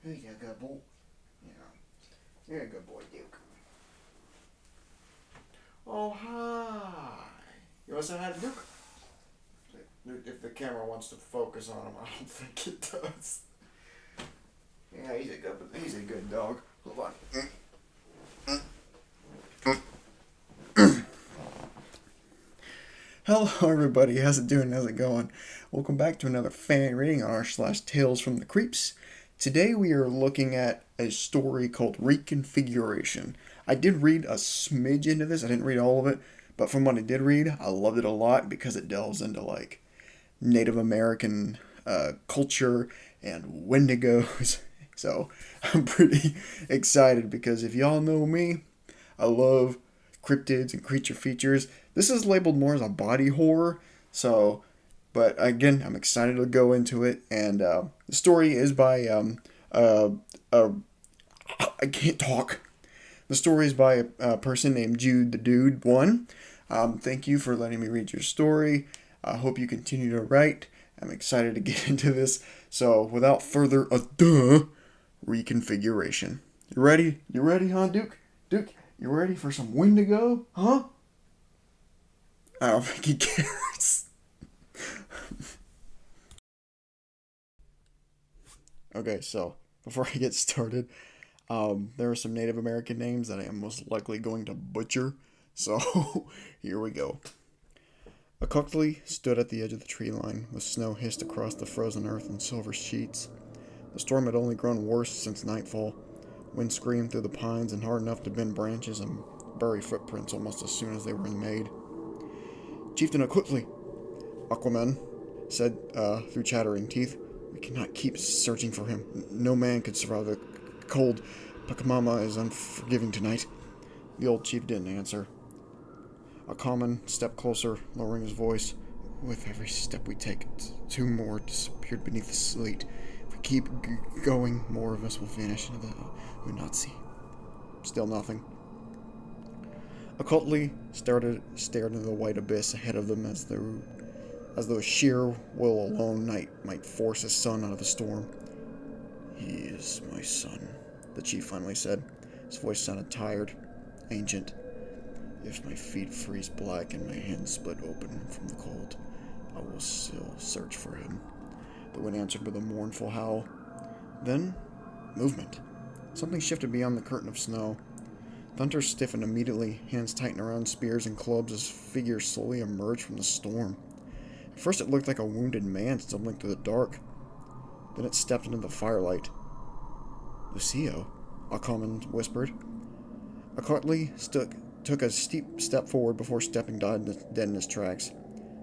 He's a good boy. Yeah. You're a good boy, Duke. Oh, hi. You want to say hi to Duke? If the camera wants to focus on him, I don't think it does. Yeah, he's a good dog. Hold on. Hello, everybody. How's it doing? How's it going? Welcome back to another fan reading on r/ Tales from the Creeps. Today we are looking at a story called Reconfiguration. I did read a smidge into this. I didn't read all of it, but from what I did read, I loved it a lot because it delves into like Native American culture and Wendigos. So I'm pretty excited because if y'all know me, I love cryptids and creature features. This is labeled more as a body horror, so but again, I'm excited to go into it. And the story is by uh, uh, I can't talk. The story is by a person named Jude the Dude One. Thank you for letting me read your story. I hope you continue to write. I'm excited to get into this. So without further ado, Reconfiguration. You ready? You ready, huh, Duke? Duke, you ready for some Wendigo? Huh? I don't think he cares. Okay, so before I get started, there are some Native American names that I am most likely going to butcher. So here we go. A Cuckley stood at the edge of the tree line, with snow hissed across the frozen earth in silver sheets. The storm had only grown worse since nightfall. Wind screamed through the pines and hard enough to bend branches and bury footprints almost as soon as they were made. Chieftain Cuckley, Aquaman said through chattering teeth. We cannot keep searching for him. No man could survive the cold. Pachamama is unforgiving tonight. The old chief didn't answer. A common stepped closer, lowering his voice. With every step we take, two more disappeared beneath the sleet. If we keep going, more of us will vanish into the Unatsi. Still nothing. Occultly stared into the white abyss ahead of them as though sheer will alone might force his son out of the storm. He is my son, the chief finally said. His voice sounded tired, ancient. If my feet freeze black and my hands split open from the cold, I will still search for him. The wind answered with a mournful howl. Then, movement. Something shifted beyond the curtain of snow. The hunters stiffened immediately, hands tightened around spears and clubs as figures slowly emerged from the storm. At first it looked like a wounded man stumbling through the dark. Then it stepped into the firelight. Lucio, Aquaman whispered. Accordly took a steep step forward before stepping dead in his tracks.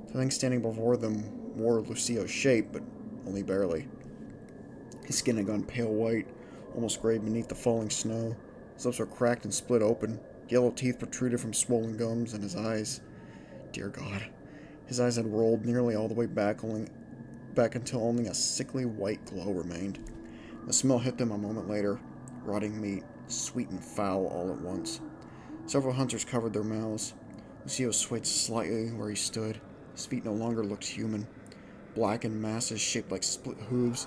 The thing standing before them wore Lucio's shape, but only barely. His skin had gone pale white, almost gray beneath the falling snow. His lips were cracked and split open. Yellow teeth protruded from swollen gums, and his eyes... Dear God. His eyes had rolled nearly all the way back until only a sickly white glow remained. The smell hit them a moment later. Rotting meat, sweet and foul all at once. Several hunters covered their mouths. Lucio swayed slightly where he stood. His feet no longer looked human. Blackened masses shaped like split hooves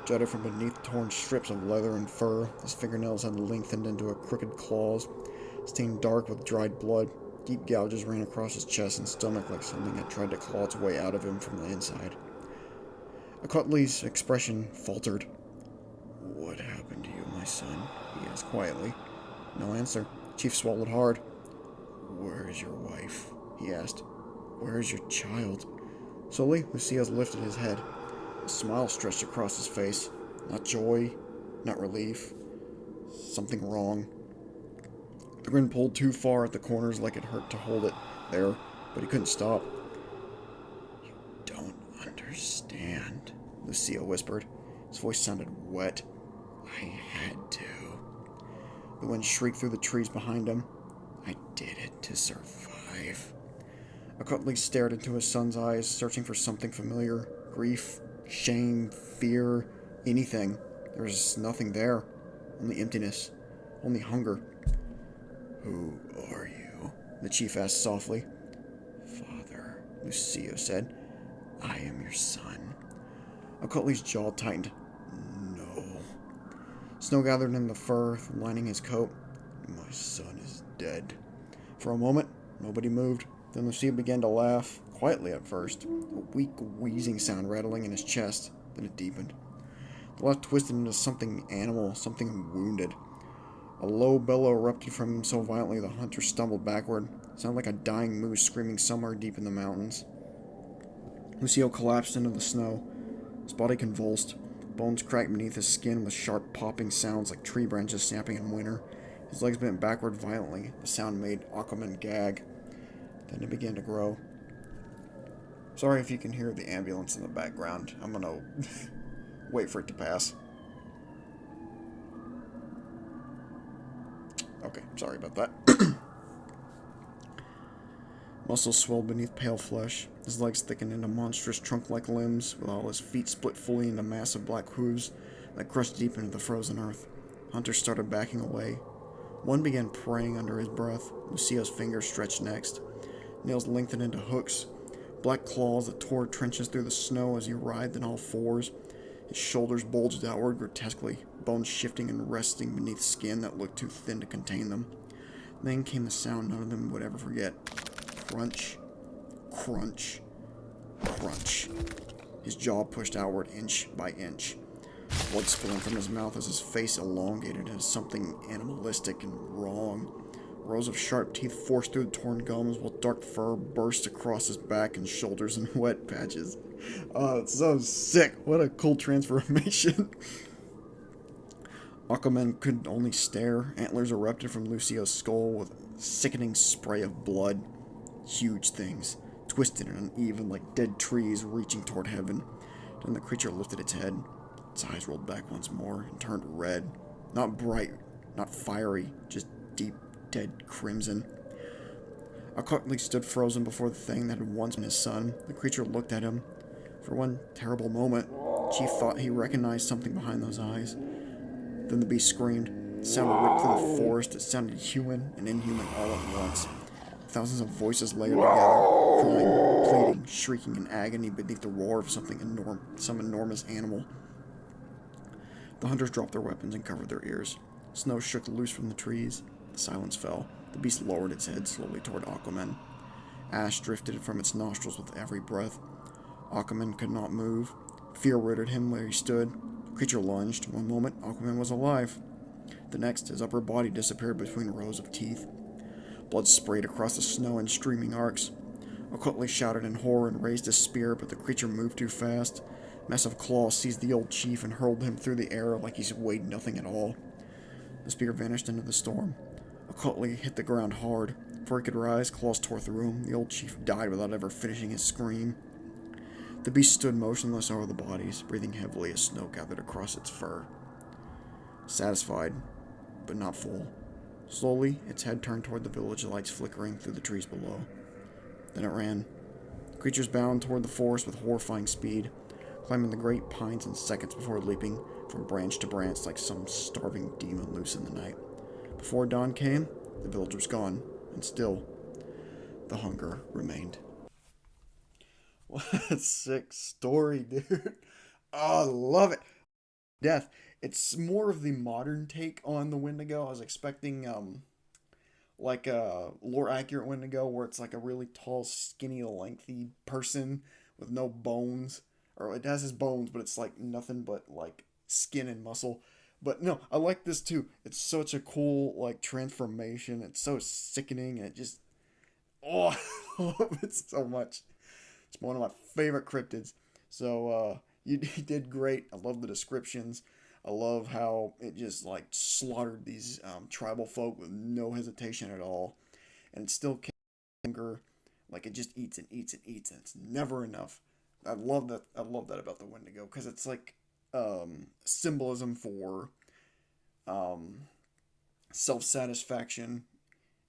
jutted from beneath torn strips of leather and fur. His fingernails had lengthened into a crooked claws, stained dark with dried blood. Deep gouges ran across his chest and stomach like something had tried to claw its way out of him from the inside. Cutley's expression faltered. What happened to you, my son? He asked quietly. No answer. Chief swallowed hard. Where is your wife? He asked. Where is your child? Slowly, Lucius lifted his head. A smile stretched across his face. Not joy, not relief. Something wrong. The grin pulled too far at the corners like it hurt to hold it there, but he couldn't stop. You don't understand, Lucia whispered. His voice sounded wet. I had to. The wind shrieked through the trees behind him. I did it to survive. Cutley stared into his son's eyes, searching for something familiar. Grief, shame, fear, anything. There was nothing there. Only emptiness. Only hunger. Who are you? The chief asked softly. Father, Lucio said. I am your son. Cutley's jaw tightened. No. Snow gathered in the fur, lining his coat. My son is dead. For a moment, nobody moved. Then Lucia began to laugh, quietly at first, a weak, wheezing sound rattling in his chest. Then it deepened. The laugh twisted into something animal, something wounded. A low bellow erupted from him so violently the hunter stumbled backward. It sounded like a dying moose screaming somewhere deep in the mountains. Lucio collapsed into the snow. His body convulsed. Bones cracked beneath his skin with sharp popping sounds like tree branches snapping in winter. His legs bent backward violently. The sound made Aquaman gag. Then it began to grow. Sorry if you can hear the ambulance in the background. I'm gonna wait for it to pass. Okay, sorry about that. Muscles swelled beneath pale flesh. His legs thickened into monstrous trunk-like limbs, with all his feet split fully into massive black hooves that crushed deep into the frozen earth. Hunter started backing away. One began praying under his breath. Lucio's fingers stretched next. Nails lengthened into hooks. Black claws that tore trenches through the snow as he writhed on all fours. His shoulders bulged outward grotesquely, bones shifting and resting beneath skin that looked too thin to contain them. Then came the sound none of them would ever forget. Crunch, crunch, crunch. His jaw pushed outward inch by inch. Blood spilling from his mouth as his face elongated into something animalistic and wrong. Rows of sharp teeth forced through the torn gums, while dark fur burst across his back and shoulders in wet patches. Oh, it's so sick. What a cool transformation. Aquaman could only stare. Antlers erupted from Lucio's skull with a sickening spray of blood. Huge things, twisted and uneven like dead trees reaching toward heaven. Then the creature lifted its head. Its eyes rolled back once more and turned red. Not bright, not fiery, just deep, dead crimson. Akutli stood frozen before the thing that had once been his son. The creature looked at him. For one terrible moment, Chief thought he recognized something behind those eyes. Then the beast screamed. The sound ripped through the forest. It sounded human and inhuman all at once. Thousands of voices layered together, crying, pleading, shrieking in agony beneath the roar of some enormous animal. The hunters dropped their weapons and covered their ears. Snow shook loose from the trees. The silence fell. The beast lowered its head slowly toward Aquaman. Ash drifted from its nostrils with every breath. Aquaman could not move. Fear rooted him where he stood. The creature lunged. One moment, Aquaman was alive. The next, his upper body disappeared between rows of teeth. Blood sprayed across the snow in streaming arcs. Okutli shouted in horror and raised his spear, but the creature moved too fast. Massive claws seized the old chief and hurled him through the air like he weighed nothing at all. The spear vanished into the storm. Okutli hit the ground hard. Before he could rise, claws tore through him. The old chief died without ever finishing his scream. The beast stood motionless over the bodies, breathing heavily as snow gathered across its fur. Satisfied, but not full. Slowly, its head turned toward the village lights flickering through the trees below. Then it ran. The creatures bound toward the forest with horrifying speed, climbing the great pines in seconds before leaping from branch to branch like some starving demon loose in the night. Before dawn came, the village was gone, and still, the hunger remained. What a sick story, dude. Oh, I love it. Death. It's more of the modern take on the Wendigo. I was expecting like a lore accurate Wendigo where it's like a really tall, skinny, lengthy person with no bones. Or it has his bones, but it's like nothing but like skin and muscle. But no, I like this too. It's such a cool like transformation. It's so sickening and it just oh I love it so much. It's one of my favorite cryptids. So you did great. I love the descriptions. I love how it just like slaughtered these tribal folk with no hesitation at all, and it still kept hunger. Like it just eats and eats and eats, and it's never enough. I love that. I love that about the Wendigo because it's like symbolism for self-satisfaction.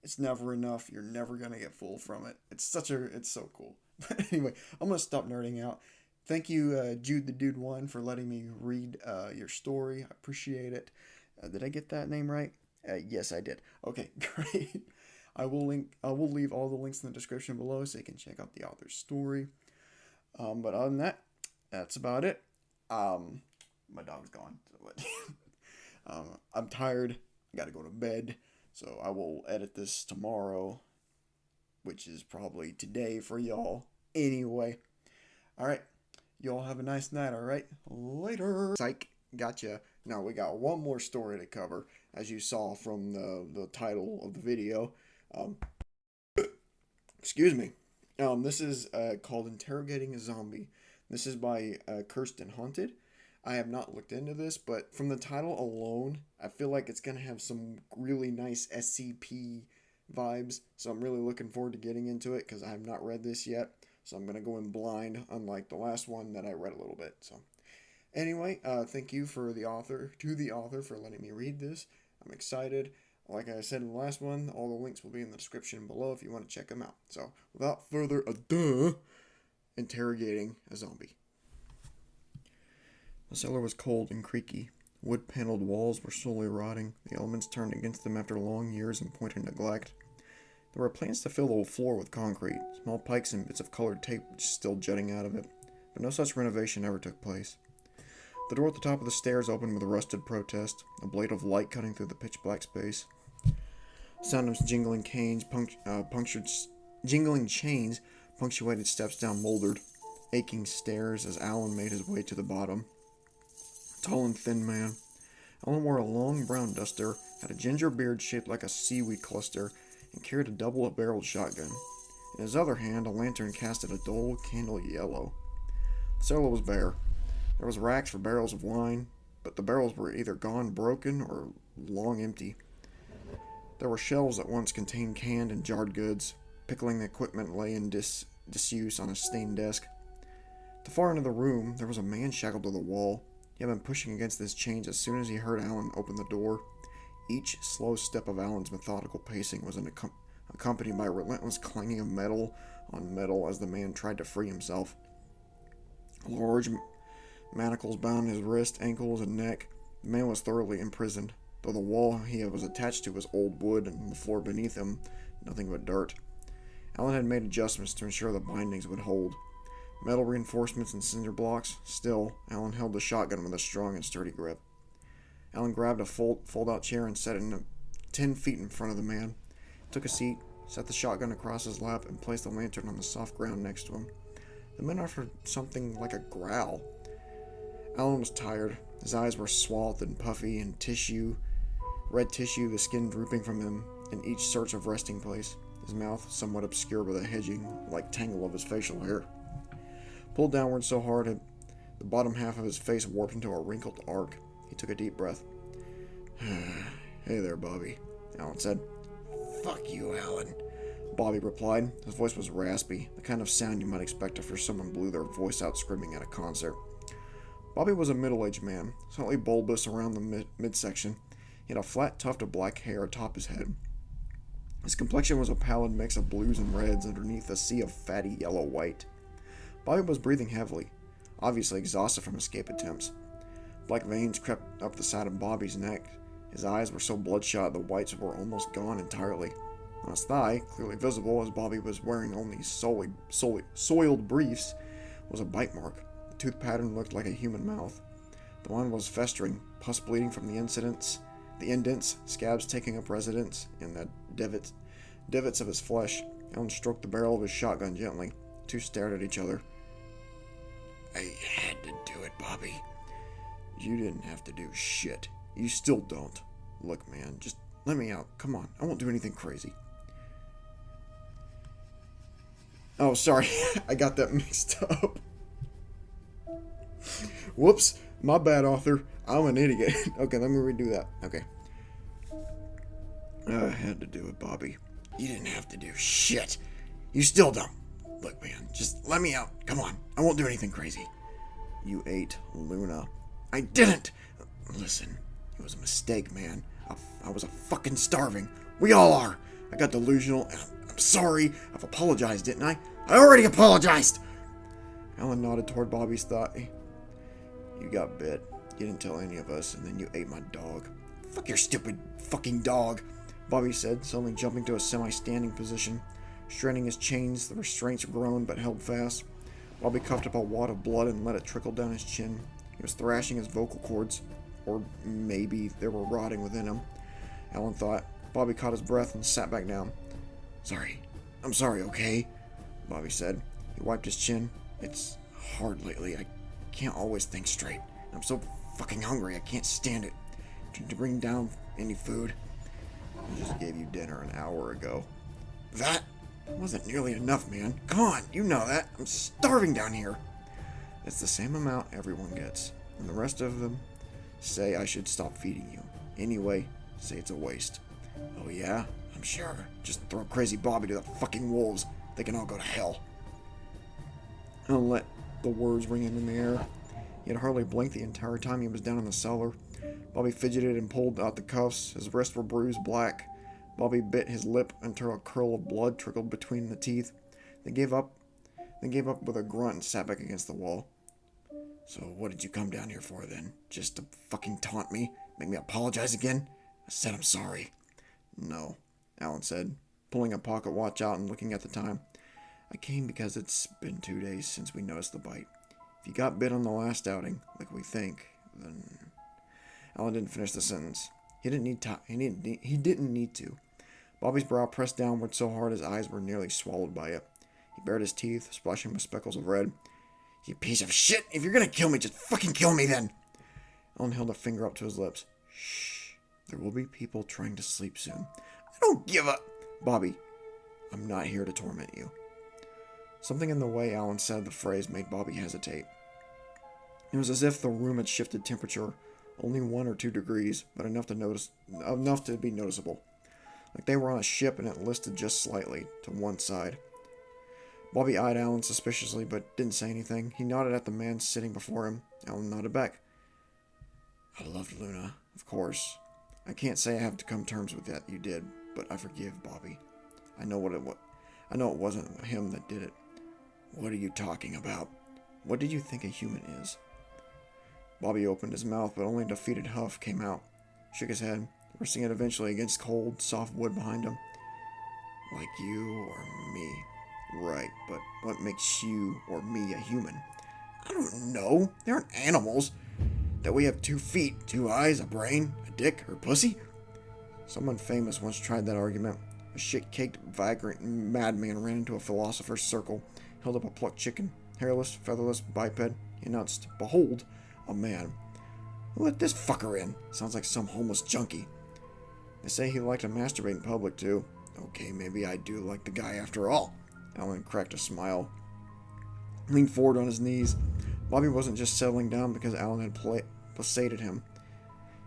It's never enough. You're never gonna get full from it. It's so cool. But anyway, I'm gonna stop nerding out. Thank you, Jude the Dude One, for letting me read your story. I appreciate it. Did I get that name right? Yes, I did. Okay, great. I will leave all the links in the description below so you can check out the author's story. But other than that, that's about it. My dog's gone. So I'm tired. I gotta go to bed. So I will edit this tomorrow, which is probably today for y'all. Anyway, alright. Y'all have a nice night, alright? Later. Psych. Gotcha. Now we got one more story to cover, as you saw from the title of the video. Excuse me. This is called Interrogating a Zombie. This is by Cursed and Haunted. I have not looked into this, but from the title alone, I feel like it's going to have some really nice SCP vibes. So I'm really looking forward to getting into it because I have not read this yet. So I'm going to go in blind, unlike the last one that I read a little bit. So anyway, thank you to the author for letting me read this. I'm excited. Like I said in the last one, all the links will be in the description below if you want to check them out. So without further ado, Interrogating a Zombie. The cellar was cold and creaky. Wood-paneled walls were slowly rotting, the elements turned against them after long years and pointed neglect. There were plans to fill the floor with concrete, small pikes and bits of colored tape still jutting out of it, but no such renovation ever took place. The door at the top of the stairs opened with a rusted protest, a blade of light cutting through the pitch-black space. The sound of jingling chains punctuated steps down molded, aching stairs as Alan made his way to the bottom. Tall and thin man. Alan wore a long brown duster, had a ginger beard shaped like a seaweed cluster, and carried a double-barreled shotgun. In his other hand, a lantern casted a dull candle yellow. The cellar was bare. There was racks for barrels of wine, but the barrels were either gone broken or long empty. There were shelves that once contained canned and jarred goods. Pickling equipment lay in disuse on a stained desk. At the far end of the room, there was a man shackled to the wall. He had been pushing against his chains as soon as he heard Alan open the door. Each slow step of Alan's methodical pacing was accompanied by a relentless clanging of metal on metal as the man tried to free himself. Large manacles bound his wrist, ankles, and neck. The man was thoroughly imprisoned, though the wall he was attached to was old wood and the floor beneath him nothing but dirt. Alan had made adjustments to ensure the bindings would hold. Metal reinforcements and cinder blocks. Still, Alan held the shotgun with a strong and sturdy grip. Alan grabbed a fold-out chair and set it 10 feet in front of the man. He took a seat, set the shotgun across his lap, and placed the lantern on the soft ground next to him. The man offered something like a growl. Alan was tired. His eyes were swathed and puffy in red tissue, the skin drooping from him in each search of resting place. His mouth somewhat obscured by the hedging-like tangle of his facial hair. Pulled downward so hard that the bottom half of his face warped into a wrinkled arc. He took a deep breath. "Hey there, Bobby," Alan said. "Fuck you, Alan," Bobby replied. His voice was raspy, the kind of sound you might expect after someone blew their voice out screaming at a concert. Bobby was a middle-aged man, slightly bulbous around the midsection. He had a flat tuft of black hair atop his head. His complexion was a pallid mix of blues and reds underneath a sea of fatty yellow-white. Bobby was breathing heavily, obviously exhausted from escape attempts. Black veins crept up the side of Bobby's neck. His eyes were so bloodshot the whites were almost gone entirely. On his thigh, clearly visible as Bobby was wearing only soiled briefs, was a bite mark. The tooth pattern looked like a human mouth. The wound was festering, pus bleeding from the indents, scabs taking up residence in the divots of his flesh. Alan stroked the barrel of his shotgun gently. The two stared at each other. "I had to do it, Bobby." "You didn't have to do shit. You still don't. Look, man, just let me out. Come on, I won't do anything crazy." Oh, sorry, I got that mixed up. Whoops, my bad, author. I'm an idiot. Okay, let me redo that. Okay. "I had to do it, Bobby." "You didn't have to do shit. You still don't. Look, man, just let me out. Come on, I won't do anything crazy." "You ate Luna." "I didn't." "Listen, it was a mistake, man. I was a fucking starving. We all are. I got delusional, and I'm sorry. I've apologized, didn't I? I already apologized." Alan nodded toward Bobby's thigh. "You got bit. You didn't tell any of us, and then you ate my dog." "Fuck your stupid fucking dog," Bobby said, suddenly jumping to a semi-standing position. Straining his chains, the restraints groaned but held fast. Bobby coughed up a wad of blood and let it trickle down his chin. He was thrashing his vocal cords. or maybe they were rotting within him. Alan thought. Bobby caught his breath and sat back down. Sorry. I'm sorry, okay? Bobby said. He wiped his chin. It's hard lately. I can't always think straight. I'm so fucking hungry. I can't stand it. To bring down any food. I just gave you dinner an hour ago. That wasn't nearly enough, man. Come on, you know that. I'm starving down here. It's the same amount everyone gets. And the rest of them say I should stop feeding you. Anyway, say it's a waste. Oh yeah? I'm sure. Just throw crazy Bobby to the fucking wolves. They can all go to hell. I'll let the words ring in the air. He had hardly blinked the entire time he was down in the cellar. Bobby fidgeted and pulled out the cuffs. His wrists were bruised black. Bobby bit his lip until a curl of blood trickled between the teeth. Then gave up with a grunt and sat back against the wall. So what did you come down here for then? Just to fucking taunt me? Make me apologize again? I said I'm sorry. No, Alan said, pulling a pocket watch out and looking at the time. I came because it's been 2 days since we noticed the bite. If you got bit on the last outing, like we think, then... Alan didn't finish the sentence. He didn't need to. Bobby's brow pressed downward so hard his eyes were nearly swallowed by it. He bared his teeth, splashing with speckles of red. You piece of shit! If you're gonna kill me, just fucking kill me then! Alan held a finger up to his lips. Shh. There will be people trying to sleep soon. I don't give a... Bobby, I'm not here to torment you. Something in the way Alan said the phrase made Bobby hesitate. It was as if the room had shifted temperature, only 1 or 2 degrees, but enough to be noticeable. Like they were on a ship and it listed just slightly to one side. Bobby eyed Alan suspiciously, but didn't say anything. He nodded at the man sitting before him. Alan nodded back. I loved Luna, of course. I can't say I have to come to terms with that you did, but I forgive Bobby. I know it wasn't him that did it. What are you talking about? What did you think a human is? Bobby opened his mouth, but only a defeated huff came out. Shook his head, resting it eventually against cold, soft wood behind him. Like you or me. Right, but what makes you or me a human? I don't know. They aren't animals. That we have 2 feet, 2 eyes, a brain, a dick, or pussy? Someone famous once tried that argument. A shit-caked, vagrant madman ran into a philosopher's circle, held up a plucked chicken, hairless, featherless, biped. He announced, Behold, a man. Who let this fucker in? Sounds like some homeless junkie. They say he liked to masturbate in public, too. Okay, maybe I do like the guy after all. Alan cracked a smile. Leaned forward on his knees. Bobby wasn't just settling down because Alan had placated him.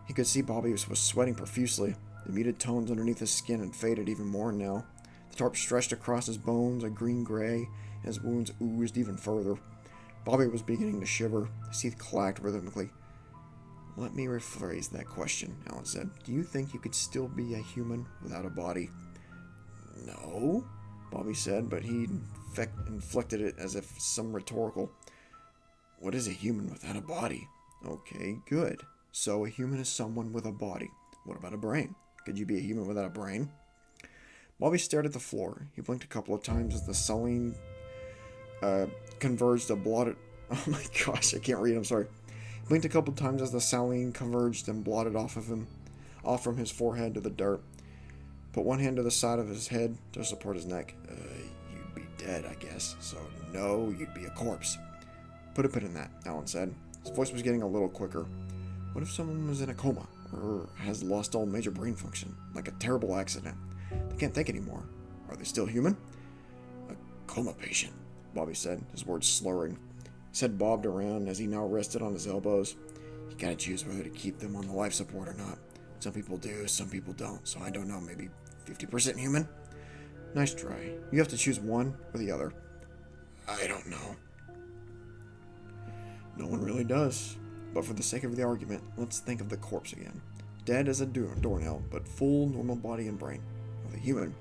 He could see Bobby was sweating profusely. The muted tones underneath his skin had faded even more now. The tarp stretched across his bones, a green-gray, and his wounds oozed even further. Bobby was beginning to shiver. His teeth clacked rhythmically. Let me rephrase that question, Alan said. Do you think you could still be a human without a body? No, Bobby said, but he inflected it as if some rhetorical. What is a human without a body? Okay, good. So a human is someone with a body. What about a brain? Could you be a human without a brain? Bobby stared at the floor. He blinked a couple of times as the Sully converged a blotted... Oh my gosh, I can't read, I'm sorry. He blinked a couple of times as the saline converged and blotted off from his forehead to the dirt. Put one hand to the side of his head to support his neck. You'd be dead, I guess. So, no, you'd be a corpse. Put a pin in that, Alan said. His voice was getting a little quicker. What if someone was in a coma, or has lost all major brain function, like a terrible accident? They can't think anymore. Are they still human? A coma patient, Bobby said, his words slurring. His head bobbed around as he now rested on his elbows. You gotta choose whether to keep them on the life support or not. Some people do, some people don't, so I don't know, maybe 50% human? Nice try. You have to choose one or the other. I don't know. No one really does. But for the sake of the argument, let's think of the corpse again. Dead as a doornail, but full normal body and brain. Well, the human,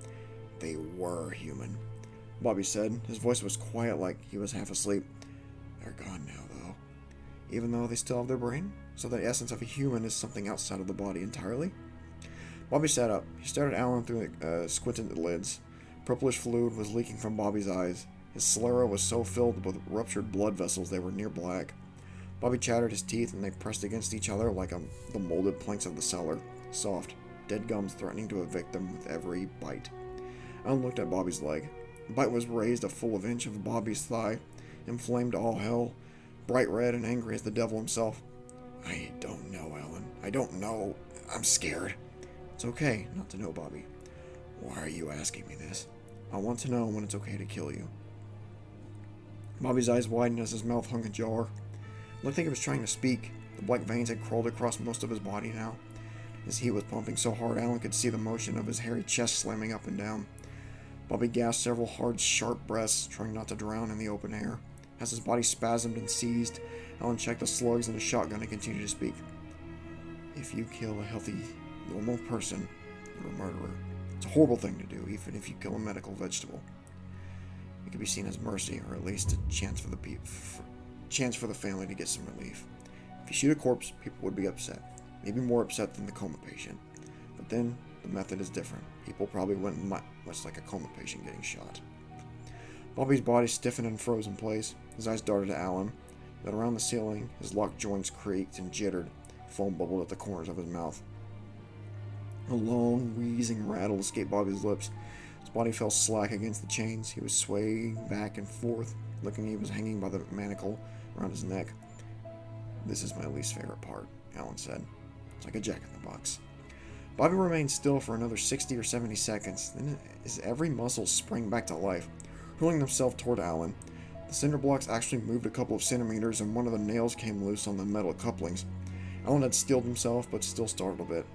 they were human. Bobby said. His voice was quiet like he was half asleep. They're gone now, though. Even though they still have their brain? So the essence of a human is something outside of the body entirely? Bobby sat up. He stared at Alan through squinted lids. Purplish fluid was leaking from Bobby's eyes. His sclera was so filled with ruptured blood vessels they were near black. Bobby chattered his teeth, and they pressed against each other like the molded planks of the cellar. Soft, dead gums threatening to evict them with every bite. Alan looked at Bobby's leg. The bite was raised a full of inch of Bobby's thigh, inflamed to all hell, bright red and angry as the devil himself. I don't know, Alan. I don't know. I'm scared. It's okay not to know, Bobby. Why are you asking me this? I want to know when it's okay to kill you. Bobby's eyes widened as his mouth hung ajar. It looked like he was trying to speak. The black veins had crawled across most of his body now. His heat was pumping so hard Alan could see the motion of his hairy chest slamming up and down. Bobby gasped several hard, sharp breaths, trying not to drown in the open air. As his body spasmed and seized, Alan checked the slugs in the shotgun and continued to speak. If you kill a healthy, normal person, you're a murderer. It's a horrible thing to do, even if you kill a medical vegetable. It could be seen as mercy, or at least a chance for the family to get some relief. If you shoot a corpse, people would be upset. Maybe more upset than the coma patient. But then, the method is different. People probably wouldn't much like a coma patient getting shot. Bobby's body stiffened and froze in place. His eyes darted to Alan. Then around the ceiling, his locked joints creaked and jittered. Foam bubbled at the corners of his mouth. A long, wheezing rattle escaped Bobby's lips. His body fell slack against the chains. He was swaying back and forth, looking he was hanging by the manacle around his neck. This is my least favorite part, Alan said. It's like a jack-in-the-box. Bobby remained still for another 60 or 70 seconds. Then his every muscle sprang back to life, hurling himself toward Alan. The cinder blocks actually moved a couple of centimeters, and one of the nails came loose on the metal couplings. Alan had steeled himself, but still startled a bit.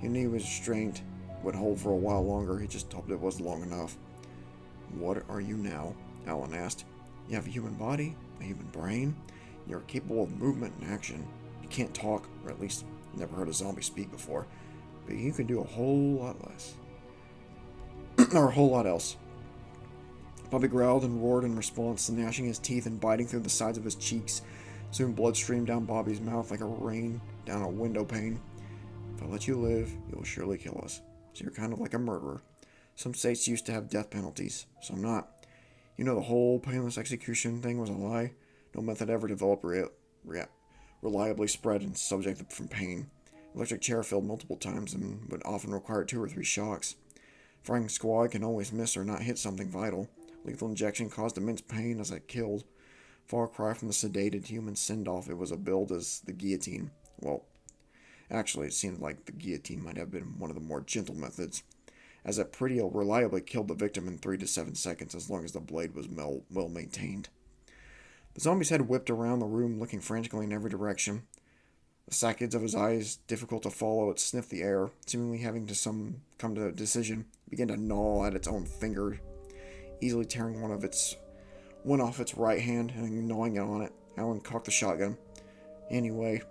He knew his restraint would hold for a while longer. He just hoped it was long enough. What are you now? Alan asked. You have a human body, a human brain. You're capable of movement and action. You can't talk, or at least never heard a zombie speak before. But you can do a whole lot less. Or a whole lot else. Bobby growled and roared in response, gnashing his teeth and biting through the sides of his cheeks. Soon blood streamed down Bobby's mouth like a rain down a window pane. If I let you live, you'll surely kill us. So you're kind of like a murderer. Some states used to have death penalties, some not. You know the whole painless execution thing was a lie? No method ever developed reliably spread and subject from pain. Electric chair failed multiple times and would often require 2 or 3 shocks. Firing squad can always miss or not hit something vital. Lethal injection caused immense pain as it killed. Far cry from the sedated human send-off, it was a build as the guillotine. Well, actually, it seemed like the guillotine might have been one of the more gentle methods, as it pretty reliably killed the victim in 3 to 7 seconds as long as the blade was well maintained. The zombie's head whipped around the room, looking frantically in every direction. The sockets of his eyes, difficult to follow, it sniffed the air, seemingly having to come to a decision, began to gnaw at its own finger, easily tearing one off its right hand and gnawing it on it. Alan cocked the shotgun. Anyway,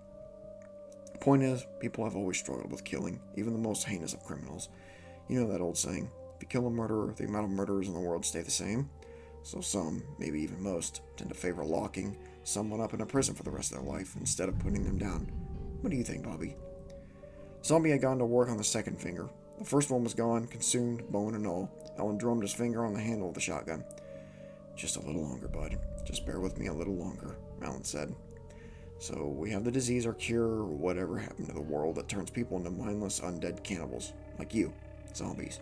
the point is, people have always struggled with killing, even the most heinous of criminals. You know that old saying, if you kill a murderer, the amount of murderers in the world stay the same. So some, maybe even most, tend to favor locking someone up in a prison for the rest of their life instead of putting them down. What do you think, Bobby? Zombie had gone to work on the second finger. The first one was gone, consumed, bone and all. Alan drummed his finger on the handle of the shotgun. Just a little longer, bud. Just bear with me a little longer, Alan said. So we have the disease or cure or whatever happened to the world that turns people into mindless undead cannibals. Like you. Zombies.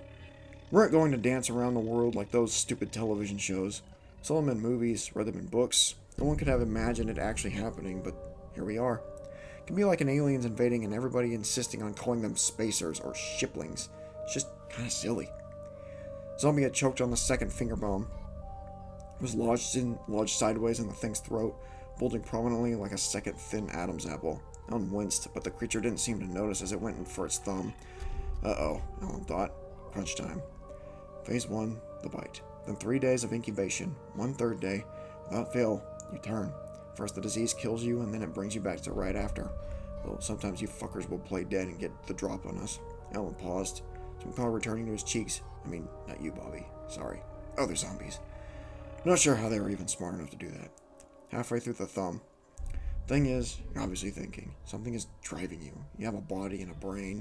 We weren't going to dance around the world like those stupid television shows. Saw them in movies, read them in books. No one could have imagined it actually happening, but here we are. It can be like an aliens invading and everybody insisting on calling them spacers or shiplings. It's just kind of silly. Zombie had choked on the second finger bone. It was lodged sideways in the thing's throat, bulging prominently like a second thin Adam's apple. Alan winced, but the creature didn't seem to notice as it went in for its thumb. Uh-oh, Alan thought. Crunch time. Phase 1, the bite. Then 3 days of incubation. 1/3 day. Without fail, you turn. First the disease kills you, and then it brings you back to right after. Though sometimes you fuckers will play dead and get the drop on us. Alan paused, some color returning to his cheeks. I mean, not you, Bobby. Sorry. Other zombies. Not sure how they were even smart enough to do that. Halfway through the thumb. Thing is, you're obviously thinking. Something is driving you. You have a body and a brain.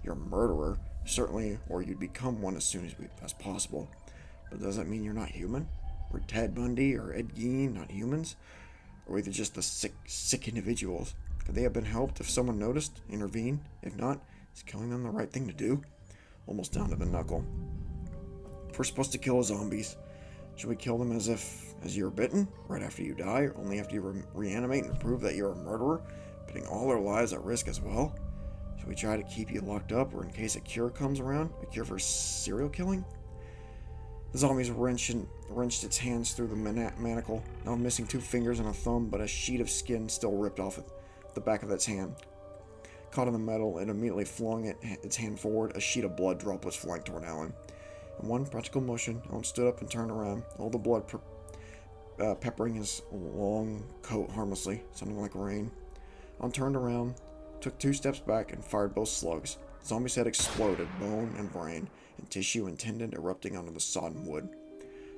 You're a murderer. Certainly, or you'd become one as soon as possible. But does that mean you're not human? We're Ted Bundy or Ed Gein, not humans? Or were they just the sick individuals? Could they have been helped if someone noticed, intervened? If not, is killing them the right thing to do? Almost down to the knuckle. If we're supposed to kill zombies, should we kill them as you're bitten, right after you die, or only after you reanimate and prove that you're a murderer, putting all their lives at risk as well? Should we try to keep you locked up, or in case a cure comes around, a cure for serial killing? The zombies wrenched its hands through the manacle, now missing 2 fingers and a thumb, but a sheet of skin still ripped off the back of its hand. Caught in the metal, it immediately flung its hand forward. A sheet of blood droplets flying toward Alan. In one practical motion, Alan stood up and turned around, all the blood peppering his long coat harmlessly, sounding like rain. Alan turned around, took 2 steps back, and fired both slugs. The zombie's head exploded, bone and brain, and tissue and tendon erupting onto the sodden wood.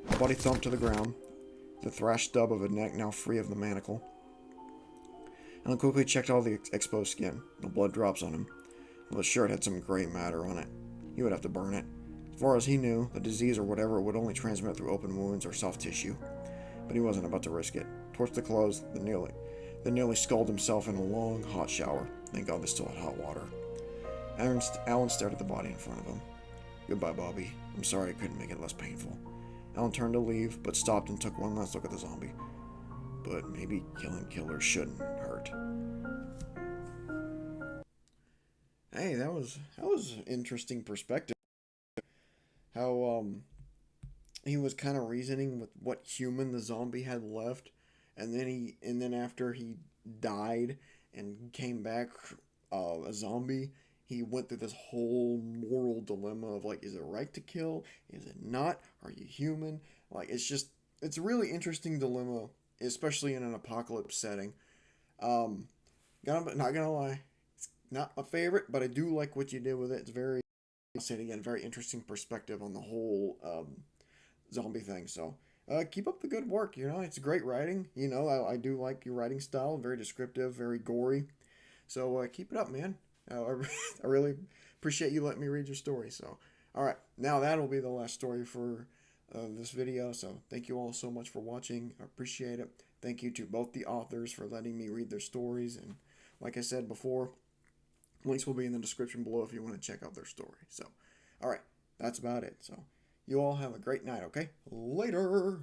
The body thumped to the ground, the thrashed stub of a neck now free of the manacle. Alan quickly checked all the exposed skin. No blood drops on him. Well, the shirt had some gray matter on it. He would have to burn it. As far as he knew, the disease or whatever would only transmit through open wounds or soft tissue. But he wasn't about to risk it. Torched the clothes, then nearly scalded himself in a long, hot shower. Thank God they still had hot water. Alan stared at the body in front of him. Goodbye, Bobby. I'm sorry I couldn't make it less painful. Alan turned to leave, but stopped and took one last look at the zombie. But maybe killing killers shouldn't hurt. Hey, that was an interesting perspective. How he was kind of reasoning with what human the zombie had left, and then after he died and came back a zombie, he went through this whole moral dilemma of like, is it right to kill? Is it not? Are you human? Like, it's a really interesting dilemma, especially in an apocalypse setting. Not gonna lie, it's not my favorite, but I do like what you did with it. It's very, I'll say it again, very interesting perspective on the whole zombie thing. So keep up the good work. It's great writing. I do like your writing style. Very descriptive, very gory. So keep it up, man. I really appreciate you letting me read your story. So, all right, now that'll be the last story for this video. So thank you all so much for watching. I appreciate it. Thank you to both the authors for letting me read their stories. And like I said before, links will be in the description below if you want to check out their story. So, all right, that's about it. So you all have a great night, okay? Later.